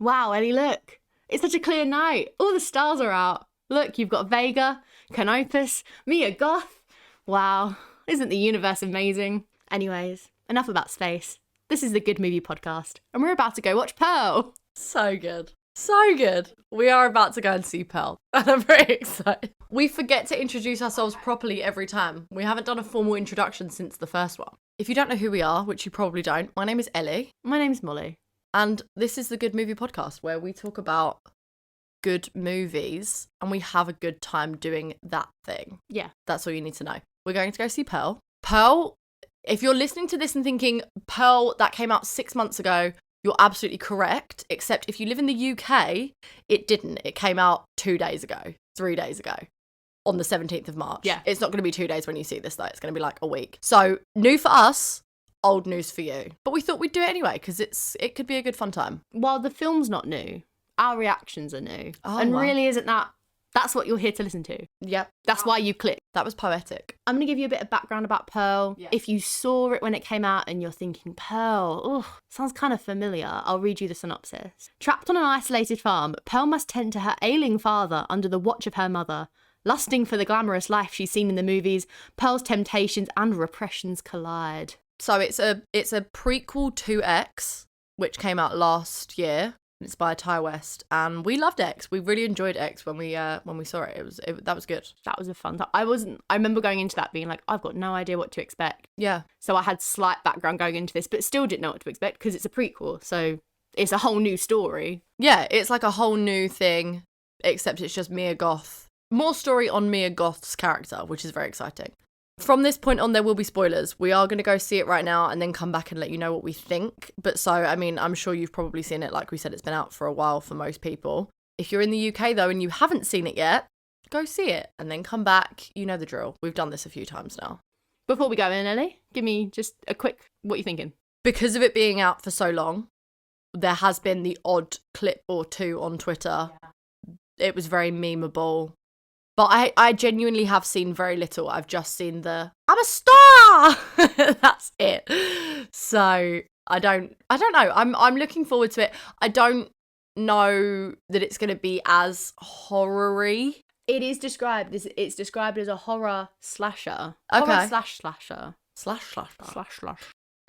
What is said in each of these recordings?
Wow, Ellie, look. It's such a clear night. All the stars are out. Look, you've got Vega, Canopus, Mia Goth. Wow, isn't the universe amazing? Anyways, enough about space. This is the Good Movie Podcast, and we're about to go watch Pearl. So good. So good. We are about to go and see Pearl, and I'm very excited. We forget to introduce ourselves properly every time. We haven't done a formal introduction since the first one. If you don't know who we are, which you probably don't, my name is Ellie. My name's Molly. And this is the Good Movie Podcast, where we talk about good movies and we have a good time doing that thing. Yeah. That's all you need to know. We're going to go see Pearl. Pearl, if you're listening to this and thinking, Pearl, that came out 6 months ago, you're absolutely correct. Except if you live in the UK, it didn't. It came out 2 days ago, 3 days ago, on the 17th of March. Yeah. It's not going to be 2 days when you see this, though. It's going to be like a week. So, new for us, old news for you. But we thought we'd do it anyway, because it could be a good fun time. While the film's not new, our reactions are new. Oh, and wow. really isn't that's what you're here to listen to. Yep. That's why you click. That was poetic. I'm going to give you a bit of background about Pearl. Yeah. If you saw it when it came out and you're thinking, Pearl, oh, sounds kind of familiar, I'll read you the synopsis. Trapped on an isolated farm, Pearl must tend to her ailing father under the watch of her mother. Lusting for the glamorous life she's seen in the movies, Pearl's temptations and repressions collide. So it's a prequel to X, which came out last year. It's by Ty West, and we loved X. We really enjoyed X when we saw it. That was good. That was a fun time. I remember going into that being like, I've got no idea what to expect. Yeah. So I had slight background going into this, but still didn't know what to expect because it's a prequel. So it's a whole new story. Yeah, it's like a whole new thing, except it's just Mia Goth. More story on Mia Goth's character, which is very exciting. From this point on, there will be spoilers. We are going to go see it right now and then come back and let you know what we think. But so, I mean, I'm sure you've probably seen it. Like we said, it's been out for a while for most people. If you're in the UK, though, and you haven't seen it yet, go see it and then come back. You know the drill. We've done this a few times now. Before we go in, Ellie, give me just a quick, what are you thinking? Because of it being out for so long, there has been the odd clip or two on Twitter. Yeah. It was very memeable. But I genuinely have seen very little. I've just seen I'm a star! That's it. So I don't know. I'm looking forward to it. I don't know that it's going to be as horror-y. It is described it's described as a horror slasher. Okay. Horror slasher. Slash.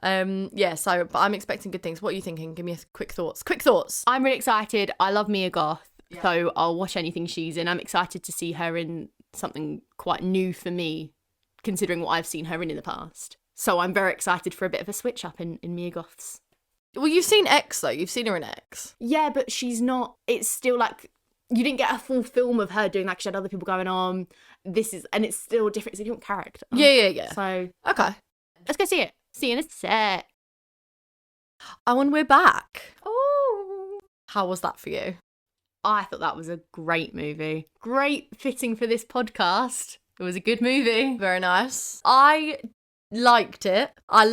Yeah, so but I'm expecting good things. What are you thinking? Give me quick thoughts. I'm really excited. I love Mia Goth. Yeah. So I'll watch anything she's in. I'm excited to see her in something quite new for me, considering what I've seen her in the past. So I'm very excited for a bit of a switch up in Mia Goth's. Well, you've seen X, though. You've seen her in X. Yeah, but she's not... It's still like... You didn't get a full film of her doing like she had other people going on. And it's still different. It's a different character. Yeah. So... Okay. Let's go see it. See you in a sec. Oh, and we're back. Oh. How was that for you? I thought that was a great movie. Great fitting for this podcast. It was a good movie. Very nice. I liked it. I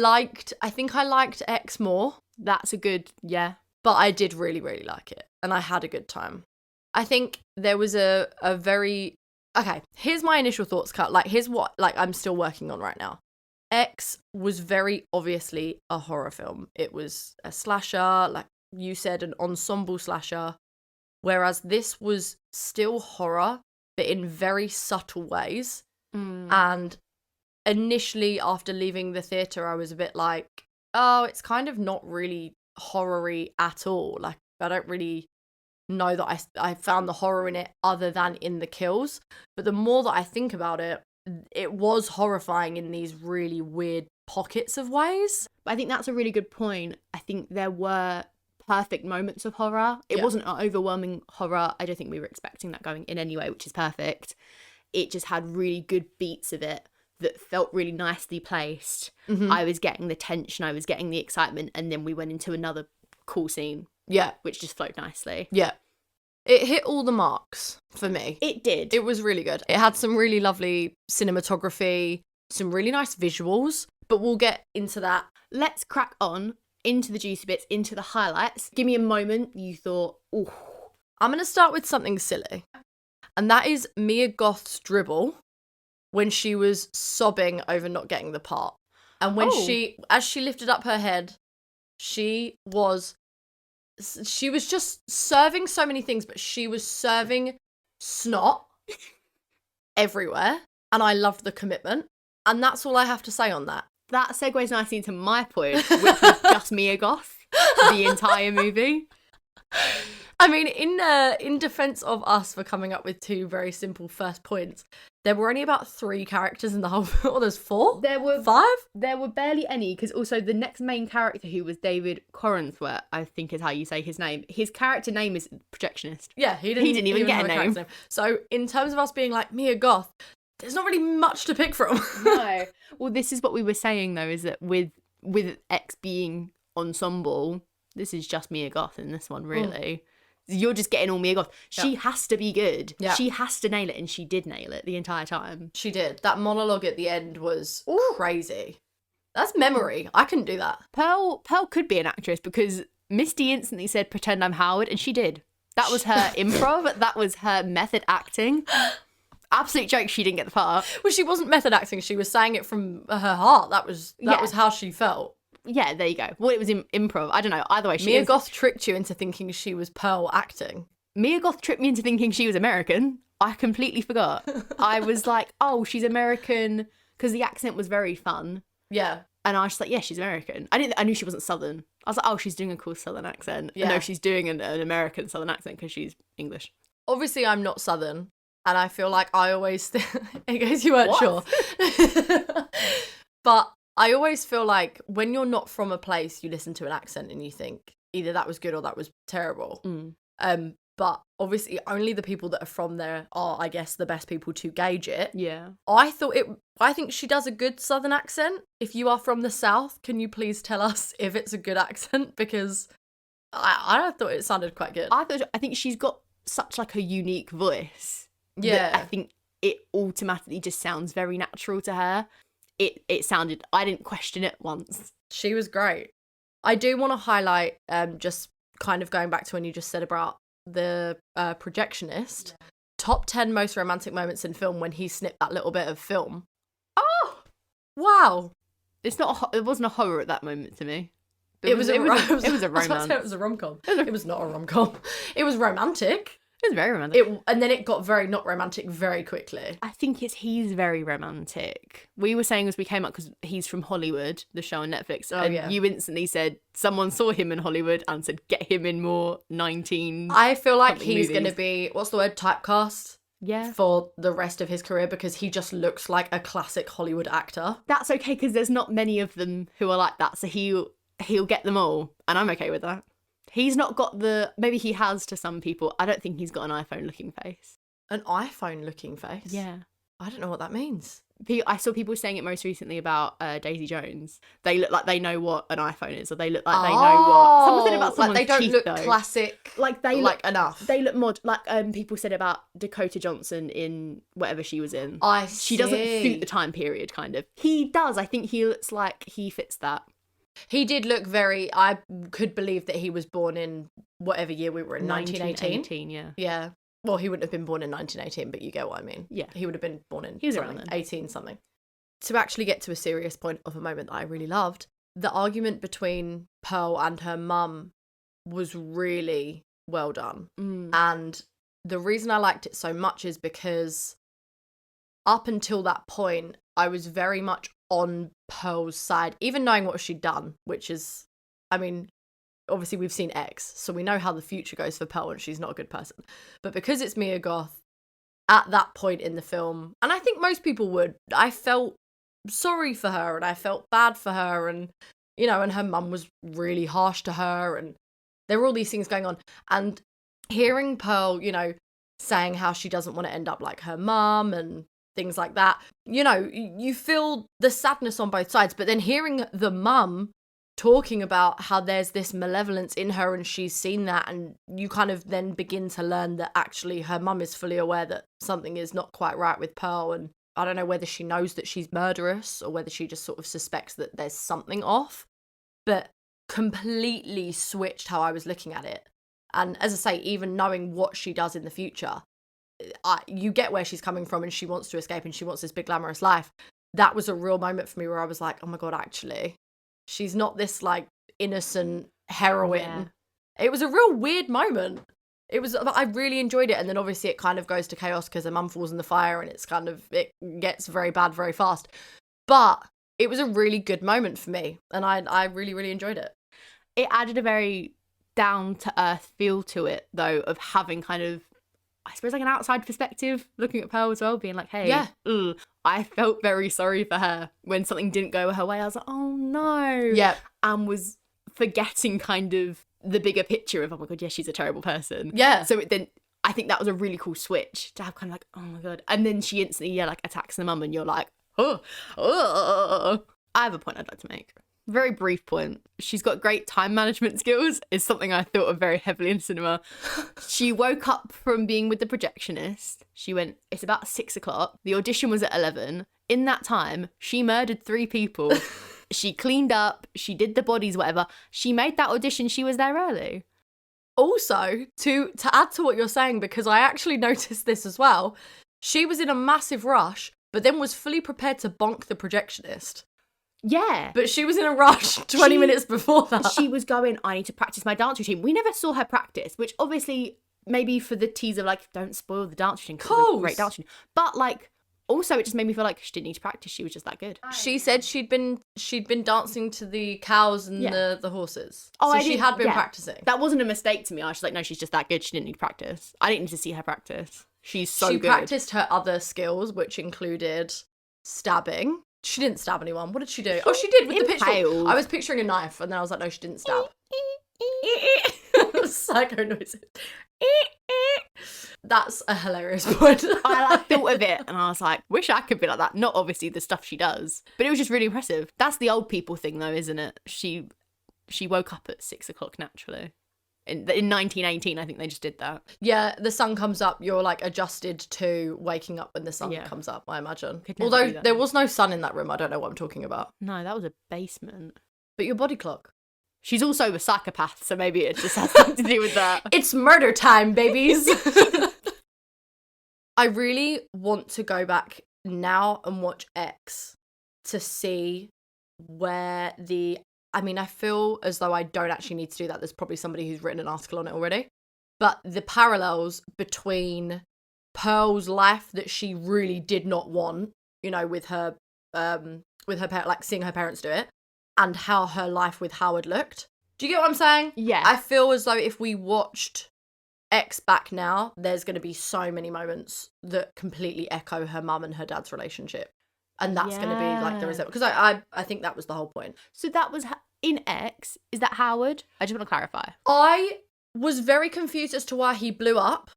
think I liked X more. That's a good, yeah. But I did really, really like it. And I had a good time. I think there was a very... Okay, here's my initial thoughts. Here's what I'm still working on right now. X was very obviously a horror film. It was a slasher, like you said, an ensemble slasher. Whereas this was still horror, but in very subtle ways. And initially, after leaving the theatre, I was a bit like, oh, it's kind of not really horror-y at all. Like, I don't really know that I found the horror in it other than in the kills. But the more that I think about it, it was horrifying in these really weird pockets of ways. I think that's a really good point. I think there were perfect moments of horror. It wasn't an overwhelming horror. I don't think we were expecting that going in anyway, which is perfect. It just had really good beats of it that felt really nicely placed. Mm-hmm. I was getting the tension, I was getting the excitement, and then we went into another cool scene. Yeah. Which just flowed nicely. Yeah. It hit all the marks for me. It did. It was really good. It had some really lovely cinematography, some really nice visuals, but we'll get into that. Let's crack on into the juicy bits, into the highlights. Give me a moment you thought, ooh. I'm going to start with something silly. And that is Mia Goth's dribble when she was sobbing over not getting the part. And when as she lifted up her head, she was she was just serving so many things, but she was serving snot everywhere. And I loved the commitment. And that's all I have to say on that. That segues nicely into my point, which was just Mia Goth, the entire movie. I mean, in defense of us for coming up with two very simple first points, there were only about 3 characters in the whole film. Or there's 4? There were 5? There were barely any, because also the next main character, who was David Corenswet, I think is how you say his name. His character name is Projectionist. Yeah, he didn't even get a name. So in terms of us being like Mia Goth, there's not really much to pick from. No. Well, this is what we were saying though, is that with X being ensemble, this is just Mia Goth in this one, really. You're just getting all Mia Goth. She has to be good. Yeah. She has to nail it, and she did nail it the entire time. She did. That monologue at the end was crazy. That's memory. I couldn't do that. Pearl could be an actress, because Misty instantly said, "Pretend I'm Howard," and she did. That was her improv. That was her method acting. Absolute joke she didn't get the part. Well, she wasn't method acting. She was saying it from her heart. That was how she felt. Yeah, there you go. Well, it was improv. I don't know. Either way, Mia Goth tricked you into thinking she was Pearl acting. Mia Goth tricked me into thinking she was American. I completely forgot. I was like, oh, she's American, because the accent was very fun. Yeah. And I was just like, yeah, she's American. I knew she wasn't Southern. I was like, oh, she's doing a cool Southern accent. Yeah. No, she's doing an American Southern accent because she's English. Obviously, I'm not Southern, and I feel like I always... in case you weren't sure. But I always feel like when you're not from a place, you listen to an accent and you think either that was good or that was terrible. But obviously only the people that are from there are, I guess, the best people to gauge it. Yeah. I think she does a good Southern accent. If you are from the South, can you please tell us if it's a good accent? Because I thought it sounded quite good. I think she's got such like a unique voice. Yeah. I think it automatically just sounds very natural to her. It sounded, I didn't question it once. She was great. I do want to highlight, just kind of going back to when you just said about the projectionist, top 10 most romantic moments in film when he snipped that little bit of film. Oh, wow. It wasn't a horror at that moment to me. It was a romance. It was a rom-com. It was not a rom-com. It was romantic. It was very romantic. And then it got very not romantic very quickly. I think he's very romantic. We were saying as we came up, because he's from Hollywood, the show on Netflix, and you instantly said someone saw him in Hollywood and said get him in more 19. I feel like he's going to be, what's the word, typecast? Yeah. For the rest of his career, because he just looks like a classic Hollywood actor. That's okay, because there's not many of them who are like that, so he'll get them all, and I'm okay with that. He's not got maybe he has to some people. I don't think he's got an iPhone-looking face. An iPhone-looking face? Yeah. I don't know what that means. I saw people saying it most recently about Daisy Jones. They look like they know what an iPhone is, or they look like they know what... Someone said about someone's like they don't teeth, look though. classic, like they like look, enough. They look mod... Like people said about Dakota Johnson in whatever she was in. I see. She doesn't suit the time period, kind of. He does. I think he looks like he fits that. He did look very... I could believe that he was born in whatever year we were in, 1918? Yeah. Yeah. Well, he wouldn't have been born in 1918, but you get what I mean. Yeah. He would have been born in he was around then. 18-something. To actually get to a serious point of a moment that I really loved, the argument between Pearl and her mum was really well done. And the reason I liked it so much is because up until that point, I was very much on Pearl's side, even knowing what she'd done, which is, I mean, obviously we've seen X, so we know how the future goes for Pearl and she's not a good person. But because it's Mia Goth, at that point in the film, and I think most people would, I felt sorry for her and I felt bad for her, and, you know, and her mum was really harsh to her, and there were all these things going on. And hearing Pearl, you know, saying how she doesn't want to end up like her mum and things like that, you know, you feel the sadness on both sides. But then hearing the mum talking about how there's this malevolence in her and she's seen that, and you kind of then begin to learn that actually her mum is fully aware that something is not quite right with Pearl, and I don't know whether she knows that she's murderous or whether she just sort of suspects that there's something off, but completely switched how I was looking at it. And as I say, even knowing what she does in the future, you get where she's coming from, and she wants to escape and she wants this big glamorous life. That was a real moment for me where I was like, oh my God, actually, she's not this like innocent heroine It was a real weird moment. I really enjoyed it. And then obviously it kind of goes to chaos because her mum falls in the fire and it gets very bad very fast. But it was a really good moment for me. And I really, really enjoyed it. It added a very down-to-earth feel to it, though, of having kind of, I suppose, like an outside perspective, looking at Pearl as well, being like, hey, I felt very sorry for her when something didn't go her way. I was like, oh no. Yeah. And was forgetting kind of the bigger picture of, oh my God, yeah, she's a terrible person. Yeah. So then I think that was a really cool switch to have kind of like, oh my God. And then she instantly, like attacks the mum and you're like, oh. I have a point I'd like to make. Very brief point. She's got great time management skills. Is something I thought of very heavily in cinema. She woke up from being with the projectionist. She went, it's about 6:00. The audition was at 11. In that time, she murdered 3 people. She cleaned up. She did the bodies, whatever. She made that audition. She was there early. Also, to add to what you're saying, because I actually noticed this as well, she was in a massive rush, but then was fully prepared to bonk the projectionist. Yeah. But she was in a rush 20 minutes before that. She was going, I need to practice my dance routine. We never saw her practice, which obviously maybe for the tease of like, don't spoil the dance routine. Cool. Great dance routine. But like, also it just made me feel like she didn't need to practice. She was just that good. She said she'd been dancing to the cows and the horses. Oh, so she had been practicing. That wasn't a mistake to me. I was just like, no, she's just that good. She didn't need to practice. I didn't need to see her practice. She's so good. She practiced her other skills, which included stabbing. She didn't stab anyone. What did she do? Oh, she did with the pitchfork. I was picturing a knife, and then I was like, no, she didn't stab. Psycho noises. That's a hilarious point. I thought of it, and I was like, wish I could be like that. Not obviously the stuff she does, but it was just really impressive. That's the old people thing, though, isn't it? She woke up at 6:00 naturally. In 1918, I think they just did that. Yeah, the sun comes up, you're like adjusted to waking up when the sun comes up, I imagine. Although there was no sun in that room, I don't know what I'm talking about. No, that was a basement. But your body clock. She's also a psychopath, so maybe it just has something to do with that. It's murder time, babies! I really want to go back now and watch X to see where I feel as though I don't actually need to do that. There's probably somebody who's written an article on it already. But the parallels between Pearl's life that she really did not want, you know, with her like seeing her parents do it, and how her life with Howard looked. Do you get what I'm saying? Yeah. I feel as though if we watched X back now, there's going to be so many moments that completely echo her mum and her dad's relationship. And that's going to be like the result. Because I think that was the whole point. So that was in X. Is that Howard? I just want to clarify. I was very confused as to why he blew up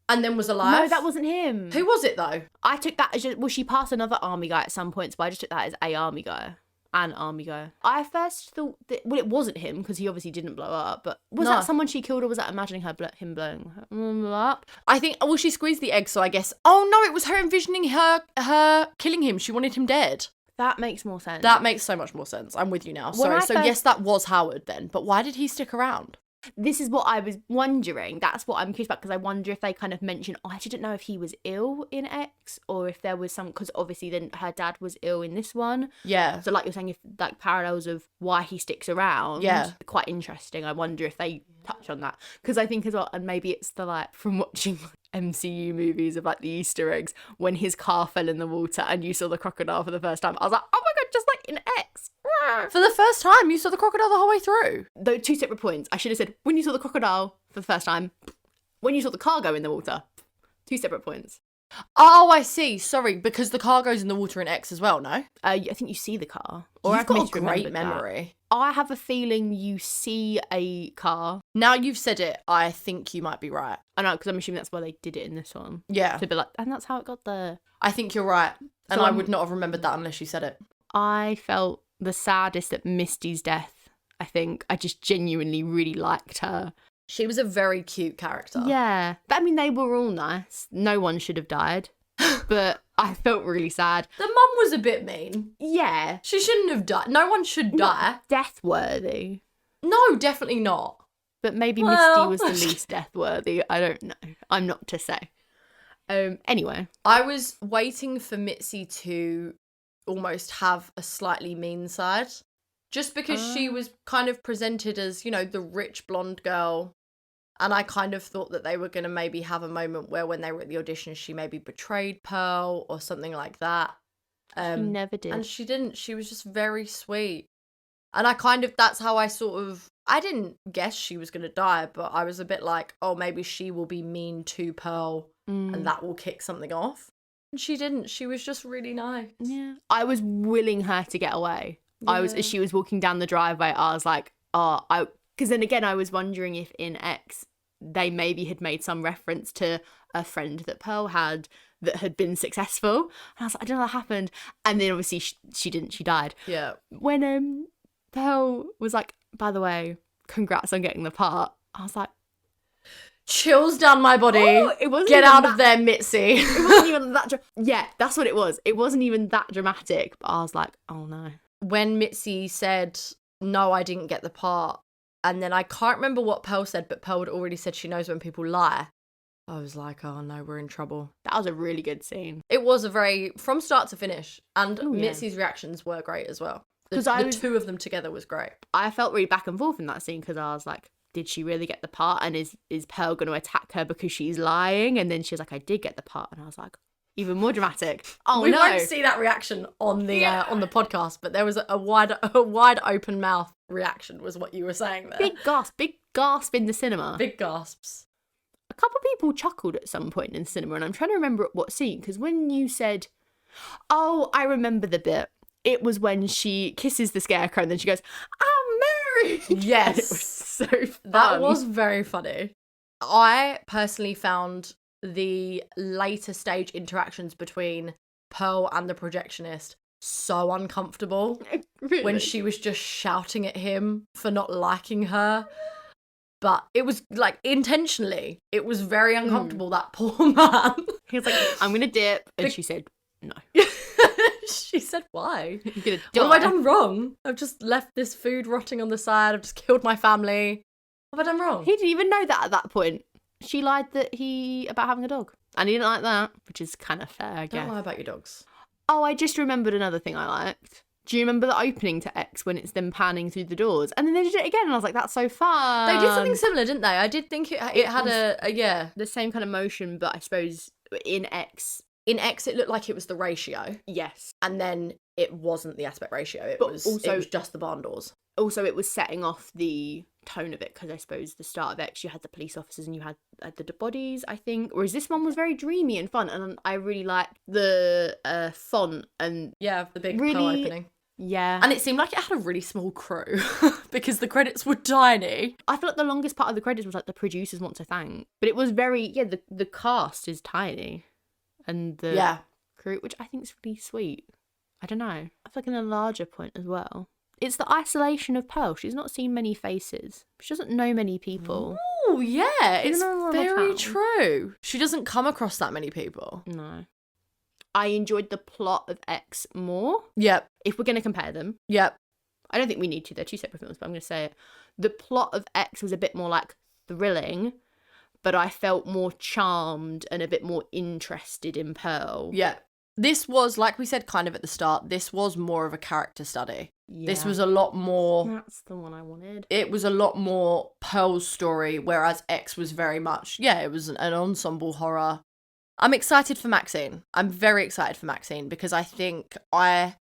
and then was alive. No, that wasn't him. Who was it though? I took that as just, well, she passed another army guy at some points, but I just took that as a army guy. An army guy. I first thought that, well, it wasn't him because he obviously didn't blow up, but was that someone she killed or was that imagining him blowing up? I think, well, she squeezed the egg, so I guess, oh no, it was her envisioning her killing him. She wanted him dead. That makes more sense. That makes so much more sense. I'm with you now. Sorry. So yes, that was Howard then, but why did he stick around? This is what I was wondering. That's what I'm curious about, because I wonder if they kind of mentioned, I didn't know if he was ill in X or if there was some, because obviously then her dad was ill in this one. Yeah. So like you're saying, if like parallels of why he sticks around. Yeah. Quite interesting. I wonder if they touch on that. Because I think as well, and maybe it's the like, from watching MCU movies of like the Easter eggs, when his car fell in the water and you saw the crocodile for the first time, I was like, oh my God, just like in X. For the first time, you saw the crocodile the whole way through. Though 2 separate points. I should have said, when you saw the crocodile for the first time, when you saw the car go in the water. 2 separate points. Oh, I see. Sorry, because the car goes in the water in X as well, no? I think you see the car. Or I've got a great memory. That. I have a feeling you see a car. Now you've said it, I think you might be right. I know, because I'm assuming that's why they did it in this one. Yeah. To be like, and that's how it got there. I think you're right. And I would not have remembered that unless you said it. I felt the saddest at Misty's death, I think. I just genuinely really liked her. She was a very cute character. Yeah. But, I mean, they were all nice. No one should have died. But I felt really sad. The mum was a bit mean. Yeah. She shouldn't have died. No one should die. Death-worthy. No, definitely not. But maybe Misty was the least death-worthy. I don't know. I'm not to say. Anyway. I was waiting for Mitzi to almost have a slightly mean side. Just because she was kind of presented as, you know, the rich blonde girl. And I kind of thought that they were going to maybe have a moment where when they were at the audition, she maybe betrayed Pearl or something like that. She never did. And she didn't. She was just very sweet. And that's how I didn't guess she was going to die, but I was a bit like, oh, maybe she will be mean to Pearl and that will kick something off. And she didn't. She was just really nice. Yeah. I was willing her to get away. Yeah. As she was walking down the driveway, I was like, because then again, I was wondering if in X, they maybe had made some reference to a friend that Pearl had that had been successful. And I was like, I don't know what happened. And then obviously she didn't, she died. Yeah. When Pearl was like, by the way, congrats on getting the part, I was like, chills down my body. Oh, it wasn't Get out of there, Mitzi. It wasn't even that yeah, that's what it was. It wasn't even that dramatic, but I was like, oh no. When Mitzi said, no, I didn't get the part, and then I can't remember what Pearl said, but Pearl had already said she knows when people lie. I was like, oh no, we're in trouble. That was a really good scene. It was from start to finish, and Mitzi's reactions were great as well. The two of them together was great. I felt really back and forth in that scene because I was like, did she really get the part? And is Pearl going to attack her because she's lying? And then she was like, I did get the part. And I was like, even more dramatic. Oh, we no. won't see that reaction on the podcast, but there was a wide open mouth reaction was what you were saying there. Big gasp in the cinema. Big gasps. A couple of people chuckled at some point in the cinema, and I'm trying to remember what scene, because when you said, oh, I remember the bit. It was when she kisses the scarecrow and then she goes, I'm married. Yes. It was so fun. That was very funny. I personally found the later stage interactions between Pearl and the projectionist so uncomfortable. Really? When she was just shouting at him for not liking her. But it was like intentionally, it was very uncomfortable, that poor man. He was like, I'm going to dip. And she said, no. She said, why? You're gonna die. What have I done wrong? I've just left this food rotting on the side. I've just killed my family. What have I done wrong? He didn't even know that at that point. She lied about having a dog. And he didn't like that, which is kind of fair, I guess. Don't lie about your dogs. Oh, I just remembered another thing I liked. Do you remember the opening to X when it's them panning through the doors? And then they did it again, and I was like, that's so fun. They did something similar, didn't they? I did think it had a the same kind of motion, but I suppose in X... In X, it looked like it was the ratio. Yes. And then it wasn't the aspect ratio. It was just the barn doors. Also, it was setting off the tone of it, because I suppose the start of X, you had the police officers and you had the bodies, I think. Whereas this one was very dreamy and fun. And I really liked the font and... Yeah, the big Pearl opening. Yeah. And it seemed like it had a really small crew because the credits were tiny. I feel like the longest part of the credits was like the producers want to thank. But it was very... Yeah, the cast is tiny. And the crew, which I think is really sweet. I don't know. I feel like in a larger point as well. It's the isolation of Pearl. She's not seen many faces. She doesn't know many people. Oh, yeah. It's very true. She doesn't come across that many people. No. I enjoyed the plot of X more. Yep. If we're going to compare them. Yep. I don't think we need to. They're two separate films, but I'm going to say it. The plot of X was a bit more like thrilling, but I felt more charmed and a bit more interested in Pearl. Yeah. This was, like we said kind of at the start, this was more of a character study. Yeah. This was a lot more... That's the one I wanted. It was a lot more Pearl's story, whereas X was very much, it was an ensemble horror. I'm excited for Maxine. I'm very excited for Maxine because I think I'm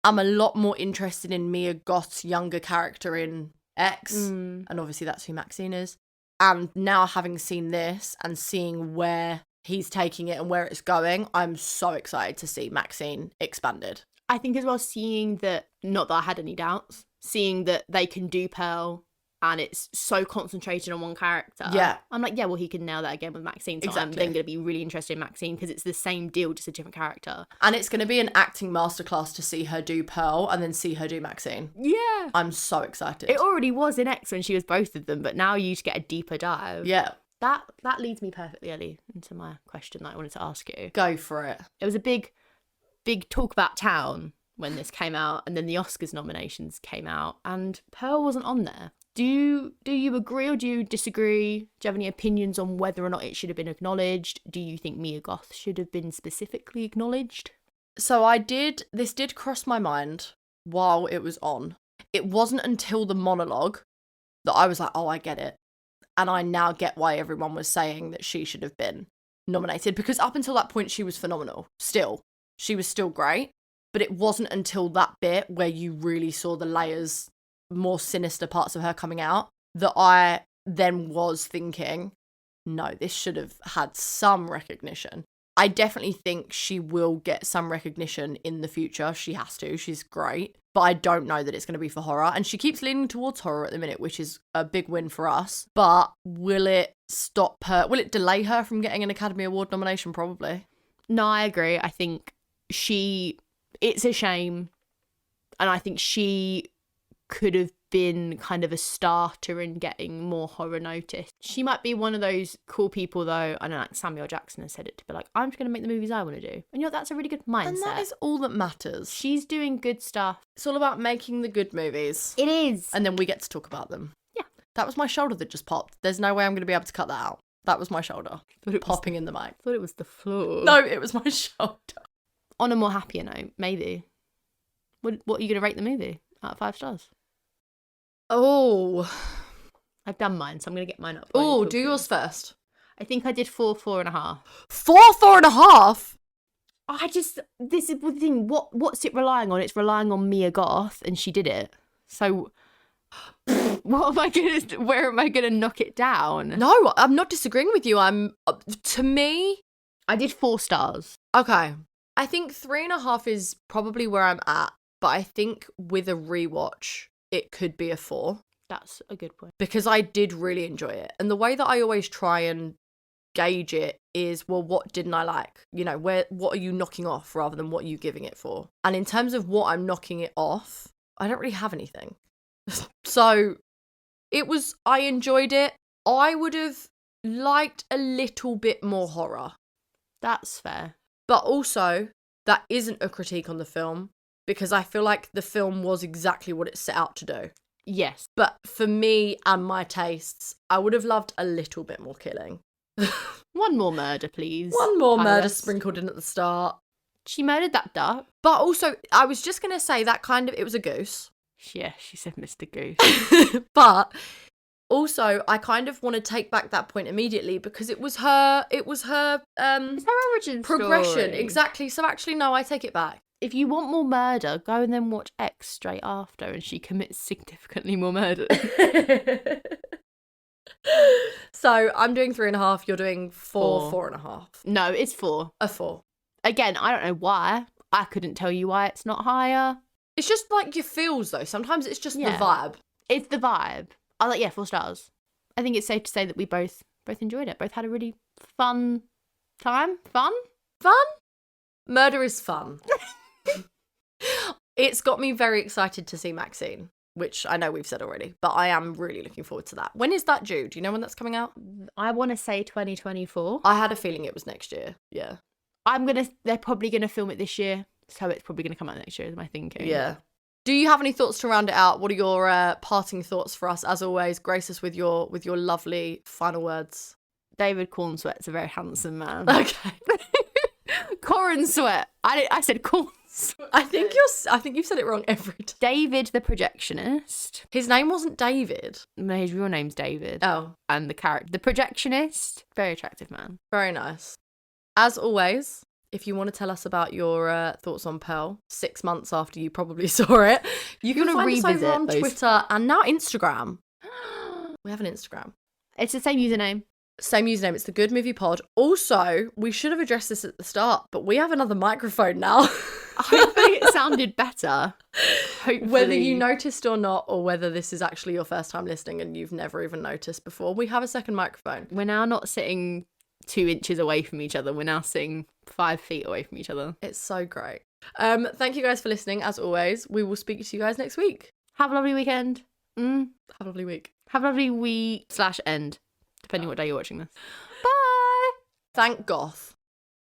a lot more interested in Mia Goth's younger character in X. And obviously that's who Maxine is. And now having seen this and seeing where he's taking it and where it's going, I'm so excited to see Maxine expanded. I think as well, seeing that, not that I had any doubts, seeing that they can do Pearl and it's so concentrated on one character. Yeah. I'm like, he can nail that again with Maxine. So exactly. I'm then going to be really interested in Maxine because it's the same deal, just a different character. And it's going to be an acting masterclass to see her do Pearl and then see her do Maxine. Yeah. I'm so excited. It already was in X when she was both of them, but now you get a deeper dive. Yeah. That leads me perfectly, Ellie, into my question that I wanted to ask you. Go for it. It was a big talk about town when this came out, and then the Oscars nominations came out, and Pearl wasn't on there. Do you agree or do you disagree? Do you have any opinions on whether or not it should have been acknowledged? Do you think Mia Goth should have been specifically acknowledged? So this did cross my mind while it was on. it wasn't until the monologue that I was like, oh, I get it. And I now get why everyone was saying that she should have been nominated, because up until that point, she was phenomenal. Still, she was still great. But it wasn't until that bit where you really saw the layers, more sinister parts of her coming out, that I then was thinking, no, this should have had some recognition. I definitely think she will get some recognition in the future. She has to. She's great. But I don't know that it's going to be for horror. And she keeps leaning towards horror at the minute, which is a big win for us. But will it stop her? Will it delay her from getting an Academy Award nomination? Probably. No, I agree. I think it's a shame. And I think she could have been kind of a starter in getting more horror notice. She might be one of those cool people, though. I know, like Samuel Jackson has said it, to be like, I'm just going to make the movies I want to do. And that's a really good mindset. And that is all that matters. She's doing good stuff. It's all about making the good movies. It is. And then we get to talk about them. Yeah. That was my shoulder that just popped. There's no way I'm going to be able to cut that out. That was my shoulder. Popping in the mic. I thought it was the floor. No, it was my shoulder. On a more happier note, maybe. What are you going to rate the movie out of 5 stars? Oh. I've done mine, so I'm going to get mine up. Oh, do yours first. I think I did 4.5. 4.5? This is the thing. What's it relying on? It's relying on Mia Goth, and she did it. So, where am I going to knock it down? No, I'm not disagreeing with you. To me, I did 4 stars. Okay. I think 3.5 is probably where I'm at, but I think with a rewatch, it could be a 4. That's a good point. Because I did really enjoy it. And the way that I always try and gauge it is, well, what didn't I like? You know, what are you knocking off rather than what are you giving it for? And in terms of what I'm knocking it off, I don't really have anything. So I enjoyed it. I would have liked a little bit more horror. That's fair. But also, that isn't a critique on the film, because I feel like the film was exactly what it set out to do. Yes. But for me and my tastes, I would have loved a little bit more killing. One more murder, please. One more murder sprinkled in at the start. She murdered that duck. But also, I was just going to say that it was a goose. Yeah, she said Mr. Goose. But also, I kind of want to take back that point immediately, because it was her it's her origin progression. Story. Exactly. So actually, no, I take it back. If you want more murder, go and then watch X straight after, and she commits significantly more murder. So I'm doing 3.5. You're doing 4.5. No, it's 4. A 4. Again, I don't know why. I couldn't tell you why it's not higher. It's just like your feels, though. Sometimes it's just the vibe. It's the vibe. 4 stars. I think it's safe to say that we both enjoyed it. Both had a really fun time. Fun? Murder is fun. It's got me very excited to see Maxine, which I know we've said already, but I am really looking forward to that. When is that due? Do you know when that's coming out? I want to say 2024. I had a feeling it was next year. Yeah. They're probably going to film it this year, so it's probably going to come out next year, is my thinking. Yeah. Do you have any thoughts to round it out? What are your parting thoughts for us? As always, grace us with your lovely final words. David Cornsweat's a very handsome man. Okay. Corn Sweat. I said Corn Sweat. I think you've said it wrong every time. David the projectionist. His name wasn't David. No, his real name's David. Oh. And the projectionist, very attractive man. Very nice. As always, if you want to tell us about your thoughts on Pearl 6 months after you probably saw it, you can find us over on Twitter and now Instagram. We have an Instagram. It's the same username. Same username. It's the Good Movie Pod. Also, we should have addressed this at the start, but we have another microphone now. Hopefully it sounded better. Hopefully. Whether you noticed or not, or whether this is actually your first time listening and you've never even noticed before, we have a second microphone. We're now not sitting 2 inches away from each other. We're now sitting 5 feet away from each other. It's so great. Thank you guys for listening. As always, we will speak to you guys next week. Have a lovely weekend. Have a lovely week. Have a lovely week / end, depending what day you're watching this. Bye. Thank Goth.